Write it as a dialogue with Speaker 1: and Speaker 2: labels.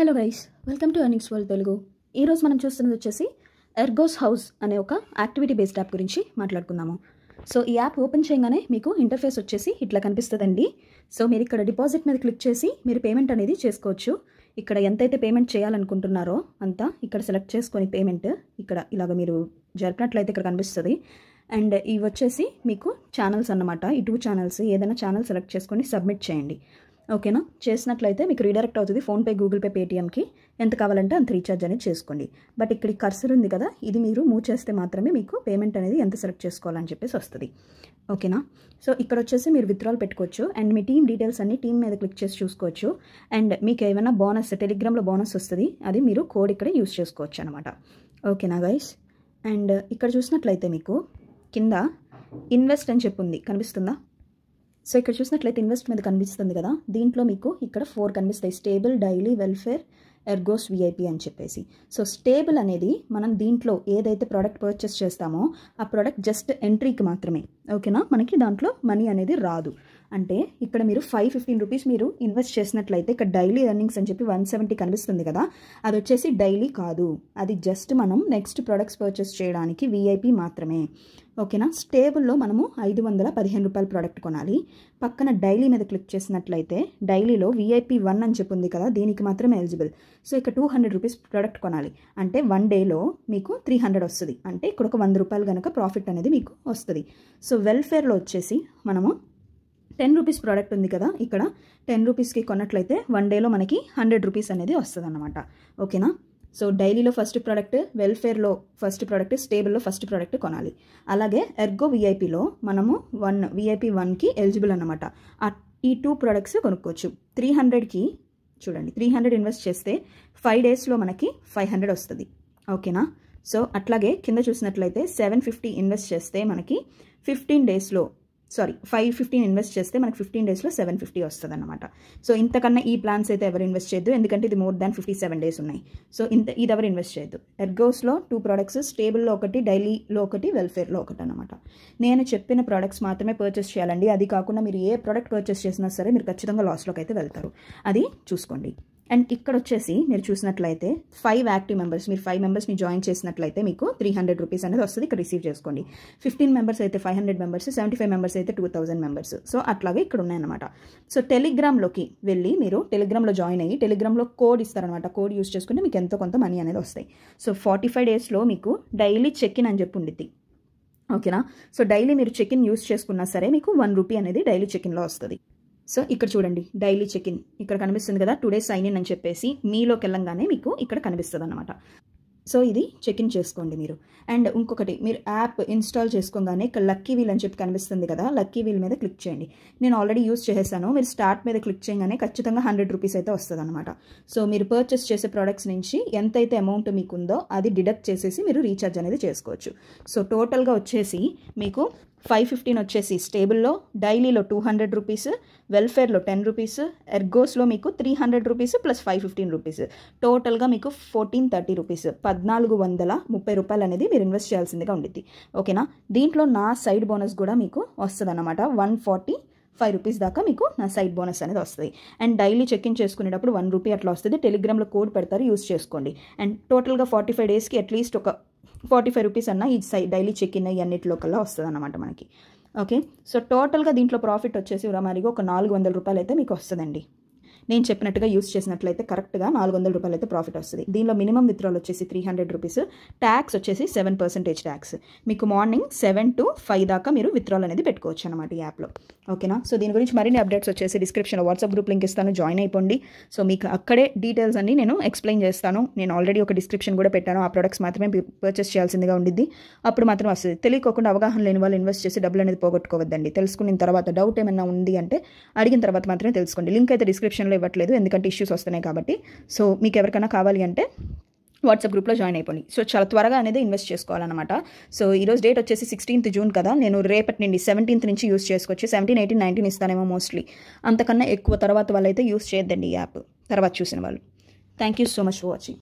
Speaker 1: Hello guys, welcome to earnings world Telugu. ఈరోజు మనం చూస్తున్నది వచ్చేసి ఎర్గోస్ హౌస్ అనే ఒక యాక్టివిటీ బేస్డ్ యాప్ గురించి మాట్లాడుకుందాము. సో ఈ యాప్ ఓపెన్ చేయగానే మీకు ఇంటర్ఫేస్ వచ్చేసి ఇట్లా కనిపిస్తుందండి. సో మీరు ఇక్కడ డిపాజిట్ మీద క్లిక్ చేసి మీరు పేమెంట్ అనేది చేసుకోవచ్చు. ఇక్కడ ఎంతైతే పేమెంట్ చేయాలనుకుంటున్నారో అంతా ఇక్కడ సెలెక్ట్ చేసుకొని పేమెంట్ ఇక్కడ ఇలాగ మీరు జరిపినట్లయితే ఇక్కడ కనిపిస్తుంది. అండ్ ఇవి వచ్చేసి మీకు ఛానల్స్ అన్నమాట. ఈ 2 ఛానల్స్ ఏదైనా ఛానల్ సెలెక్ట్ చేసుకొని సబ్మిట్ చేయండి. ఓకేనా? చేసినట్లయితే మీకు రీడైరెక్ట్ అవుతుంది ఫోన్పే, గూగుల్ పే, పేటీఎంకి. ఎంత కావాలంటే అంత రీఛార్జ్ అనేది చేసుకోండి. బట్ ఇక్కడ కర్సర్ ఉంది కదా, ఇది మీరు మూవ్ చేస్తే మాత్రమే మీకు పేమెంట్ అనేది ఎంత సెలెక్ట్ చేసుకోవాలని చెప్పేసి వస్తుంది. ఓకేనా? సో ఇక్కడ వచ్చేసి మీరు విత్డ్రాల్ పెట్టుకోవచ్చు. అండ్ మీ టీమ్ డీటెయిల్స్ అన్ని టీమ్ మీద క్లిక్ చేసి చూసుకోవచ్చు. అండ్ మీకు ఏమైనా బోనస్ టెలిగ్రామ్లో బోనస్ వస్తుంది, అది మీరు కోడ్ ఇక్కడ యూస్ చేసుకోవచ్చు అనమాట. ఓకేనా గైస్? అండ్ ఇక్కడ చూసినట్లయితే మీకు కింద ఇన్వెస్ట్ అని చెప్పి ఉంది, కనిపిస్తుందా? సో ఇక్కడ చూసినట్లయితే ఇన్వెస్ట్ మీద కనిపిస్తుంది కదా, దీంట్లో మీకు ఇక్కడ 4 కనిపిస్తాయి: స్టేబుల్, డైలీ, వెల్ఫేర్, ఎర్గోస్, విఐపి అని చెప్పేసి. సో స్టేబుల్ అనేది మనం దీంట్లో ఏదైతే ప్రోడక్ట్ పర్చేస్ చేస్తామో ఆ ప్రోడక్ట్ జస్ట్ ఎంట్రీకి మాత్రమే. ఓకేనా? మనకి దాంట్లో మనీ అనేది రాదు. అంటే ఇక్కడ మీరు 515 రూపీస్ మీరు ఇన్వెస్ట్ చేసినట్లయితే ఇక్కడ డైలీ ఎర్నింగ్స్ అని చెప్పి 170 కనిపిస్తుంది కదా, అది వచ్చేసి డైలీ కాదు, అది జస్ట్ మనం నెక్స్ట్ ప్రోడక్ట్స్ పర్చేస్ చేయడానికి విఐపి మాత్రమే. ఓకేనా? స్టేబుల్లో మనము 515 రూపాయల ప్రోడక్ట్ కొనాలి. పక్కన డైలీ మీద క్లిక్ చేసినట్లయితే డైలీలో విఐపి 1 అని చెప్పి ఉంది కదా, దీనికి మాత్రమే ఎలిజిబుల్. సో ఇక్కడ 200 రూపీస్ ప్రోడక్ట్ కొనాలి అంటే 1 డేలో మీకు 300 వస్తుంది. అంటే ఇక్కడ ఒక 100 రూపాయలు కనుక ప్రాఫిట్ అనేది మీకు వస్తుంది. సో వెల్ఫేర్లో వచ్చేసి మనము 10 రూపీస్ ప్రోడక్ట్ ఉంది కదా, ఇక్కడ 10 రూపీస్కి కొన్నట్లయితే 1 డేలో మనకి 100 రూపీస్ అనేది వస్తుంది అన్నమాట. ఓకేనా? సో డైలీలో ఫస్ట్ ప్రోడక్ట్, వెల్ఫేర్లో ఫస్ట్ ప్రోడక్ట్, స్టేబుల్లో ఫస్ట్ ప్రోడక్ట్ కొనాలి. అలాగే ఎర్గో విఐపిలో మనము విఐపి 1కి ఎలిజిబుల్ అన్నమాట. ఈ 2 ప్రోడక్ట్స్ కొనుక్కోవచ్చు. 300కి చూడండి, 300 ఇన్వెస్ట్ చేస్తే 5 డేస్లో మనకి 500 వస్తుంది. ఓకేనా? సో అట్లాగే కింద చూసినట్లయితే 750 ఇన్వెస్ట్ చేస్తే మనకి 15 డేస్లో 515 ఇన్వెస్ట్ చేస్తే మనకి 15 డేస్లో 750 వస్తుంది అనమాట. సో ఇంతకన్నా ఈ ప్లాన్స్ అయితే ఎవరు ఇన్వెస్ట్ చేయొద్దు, ఎందుకంటే ఇది మోర్ దాన్ 57 డేస్ ఉన్నాయి. సో ఇది ఎవరు ఇన్వెస్ట్ చేయొద్దు. ఎర్గోస్లో 2 ప్రోడక్ట్స్, స్టేబుల్లో 1, డైలీలో 1, వెల్ఫేర్లో 1 అనమాట. నేను చెప్పిన ప్రోడక్ట్స్ మాత్రమే పర్చేస్ చేయాలండి. అది కాకుండా మీరు ఏ ప్రోడక్ట్ పర్చేస్ చేసినా సరే మీరు ఖచ్చితంగా లాస్లోకి అయితే వెళ్తారు, అది చూసుకోండి. అండ్ ఇక్కడ వచ్చేసి మీరు చూసినట్లయితే 5 యాక్టివ్ మెంబర్స్, మీరు 5 మెంబర్స్ని జాయిన్ చేసినట్లయితే మీకు 300 రూపీస్ అనేది వస్తుంది. ఇక్కడ రిసీవ్ చేసుకోండి. 15 మెంబర్స్ అయితే 500 మెంబర్స్, 75 మెంబర్స్ అయితే 2000 మెంబర్స్. సో అట్లాగే ఇక్కడ ఉన్నాయన్నమాట. సో టెలిగ్రామ్లోకి వెళ్ళి మీరు టెలిగ్రామ్లో జాయిన్ అయ్యి టెలిగ్రామ్లో కోడ్ ఇస్తారనమాట. కోడ్ యూస్ చేసుకుంటే మీకు ఎంతో కొంత మనీ అనేది వస్తాయి. సో 45 డేస్లో మీకు డైలీ చెక్ ఇన్ అని చెప్పి ఉండిద్ది. ఓకేనా? సో డైలీ మీరు చెక్ ఇన్ యూస్ చేసుకున్నా సరే మీకు 1 రూపీ అనేది డైలీ చెక్ ఇన్లో వస్తుంది. సో ఇక్కడ చూడండి, డైలీ చెక్ ఇన్ ఇక్కడ కనిపిస్తుంది కదా, టుడే సైన్ ఇన్ అని చెప్పేసి మీలోకి వెళ్ళంగానే మీకు ఇక్కడ కనిపిస్తుంది అనమాట. సో ఇది చెక్ ఇన్ చేసుకోండి మీరు. అండ్ ఇంకొకటి, మీరు యాప్ ఇన్స్టాల్ చేసుకోగానే ఇక్కడ లక్కీ వీల్ అని చెప్పి కనిపిస్తుంది కదా, లక్కీ వీల్ మీద క్లిక్ చేయండి. నేను ఆల్రెడీ యూస్ చేసేసాను. మీరు స్టార్ట్ మీద క్లిక్ చేయగానే ఖచ్చితంగా 100 రూపీస్ అయితే వస్తుంది అనమాట. సో మీరు పర్చేస్ చేసే ప్రోడక్ట్స్ నుంచి ఎంతైతే అమౌంట్ మీకు ఉందో అది డిడక్ట్ చేసేసి మీరు రీఛార్జ్ అనేది చేసుకోవచ్చు. సో టోటల్గా వచ్చేసి మీకు 515 వచ్చేసి స్టేబుల్లో, డైలీలో 200 రూపీస్, వెల్ఫేర్లో 10 రూపీస్, ఎర్గోస్లో మీకు 300 రూపీస్ ప్లస్ 515 రూపీస్, టోటల్గా మీకు 1430 రూపీస్, 1430 రూపాయలు అనేది మీరు ఇన్వెస్ట్ చేయాల్సిందిగా ఉండిద్ది. ఓకేనా? దీంట్లో నా సైడ్ బోనస్ కూడా మీకు వస్తుంది అనమాట. 145 రూపీస్ దాకా మీకు నా సైడ్ బోనస్ అనేది వస్తుంది. అండ్ డైలీ చెక్ ఇన్ చేసుకునేటప్పుడు 1 రూపీ అట్లా వస్తుంది. టెలిగ్రామ్లో కోడ్ పెడతారు, యూస్ చేసుకోండి. అండ్ టోటల్గా 45 డేస్కి అట్లీస్ట్ ఒక 45 రూపీస్ అన్న ఈ డైలీ చెక్ ఇన్ అన్నిటిలో కల్లా వస్తుంది అనమాట మనకి. ఓకే? సో టోటల్గా దీంట్లో ప్రాఫిట్ వచ్చేసి ఉరామారిగా ఒక 400 రూపాయలు అయితే మీకు వస్తుందండి. నేను చెప్పినట్టుగా యూస్ చేసినట్లయితే కరెక్ట్గా 400 రూపాయలు అయితే ప్రాఫిట్ వస్తుంది. దీనిలో మినిమం విత్డ్రాల్ వచ్చేసి 300 రూపీస్, ట్యాక్స్ వచ్చేసి 7% ట్యాక్స్. మీకు మార్నింగ్ 7 to 5 దాకా మీరు విత్డ్రాల్ అనేది పెట్టుకోవచ్చు అనమాట ఈ యాప్లో. ఓకేనా? సో దీని గురించి మరిన్ని అప్డేట్స్ వచ్చేసి డిస్క్రిప్షన్లో వాట్సాప్ గ్రూప్ లింక్ ఇస్తాను, జాయిన్ అయిపోండి. సో మీకు అక్కడే డీటెయిల్స్ అన్ని నేను ఎక్స్ప్లెయిన్ చేస్తాను. నేను ఆల్రెడీ ఒక డిస్క్రిప్షన్ కూడా పెట్టాను. ఆ ప్రొడక్ట్స్ మాత్రమే పర్చేస్ చేయాల్సిందిగా ఉండిద్ది, అప్పుడు మాత్రం వస్తుంది. తెలియకోకుండా అవగాహన లేని వాళ్ళు ఇన్వెస్ట్ చేసి డబ్బులు అనేది పోగొట్టుకోవద్దండి. తెలుసుకున్న తర్వాత డౌట్ ఏమైనా ఉంది అంటే అడిగిన తర్వాత మాత్రమే తెలుసుకోండి. లింక్ అయితే డిస్క్రిప్షన్లో ఇవ్వట్లేదు, ఎందుకంటే ఇష్యూస్ వస్తున్నాయి కాబట్టి. సో మీకు ఎవరికైనా కావాలి అంటే వాట్సాప్ గ్రూప్లో జాయిన్ అయిపోయి. సో చాలా త్వరగా అనేది ఇన్వెస్ట్ చేసుకోవాలన్నమాట. సో ఈరోజు డేట్ వచ్చేసి 16th జూన్ కదా, నేను రేపటి నుండి 17th నుంచి యూస్ చేసుకోవచ్చు. 17, 18, 19 ఇస్తానేమో మోస్ట్లీ. అంతకన్నా ఎక్కువ తర్వాత వాళ్ళైతే యూస్ చేయొద్దండి ఈ యాప్, తర్వాత చూసిన వాళ్ళు. Thank you so much for watching.